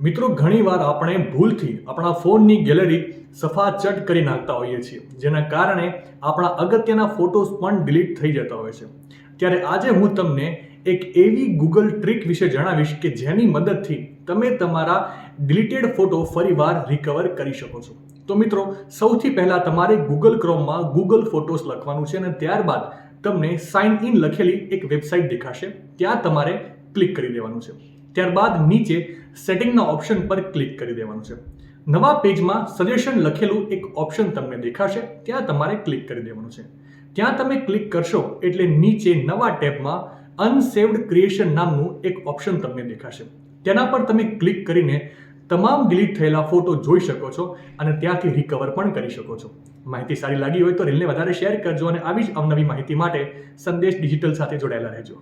મિત્રો, ઘણીવાર આપણે ભૂલથી આપણા ફોનની ગેલેરી સફાચટ કરી નાખતા હોઈએ છીએ, જેના કારણે આપણા અગત્યના ફોટોઝ પણ ડિલીટ થઈ જતા હોય છે. ત્યારે આજે હું તમને એક એવી ગૂગલ ટ્રીક વિશે જણાવીશ કે જેની મદદથી તમે તમારા ડિલીટેડ ફોટો ફરીવાર રિકવર કરી શકો છો. તો મિત્રો, સૌથી પહેલા તમારે ગૂગલ ક્રોમમાં ગૂગલ ફોટોસ લખવાનું છે અને ત્યારબાદ તમને સાઇન ઇન લખેલી એક વેબસાઇટ દેખાશે. ત્યાં તમારે ક્લિક કરી દેવાનું છે. ત્યારબાદ નીચે સેટિંગના ઓપ્શન પર ક્લિક કરી દેવાનું છે. નવા પેજમાં સજેશન લખેલું એક ઓપ્શન તમને દેખાશે, ત્યાં તમારે ક્લિક કરી દેવાનું છે. ત્યાં તમે ક્લિક કરશો એટલે નીચે નવા ટેબમાં અનસેવ્ડ ક્રિએશન નામનું એક ઓપ્શન તમને દેખાશે. તેના પર તમે ક્લિક કરીને તમામ ડિલીટ થયેલા ફોટો જોઈ શકો છો અને ત્યાંથી રિકવર પણ કરી શકો છો. માહિતી સારી લાગી હોય તો રીલને વધારે શેર કરજો અને આવી જ અવનવી માહિતી માટે સંદેશ ડિજિટલ સાથે જોડાયેલા રહેજો.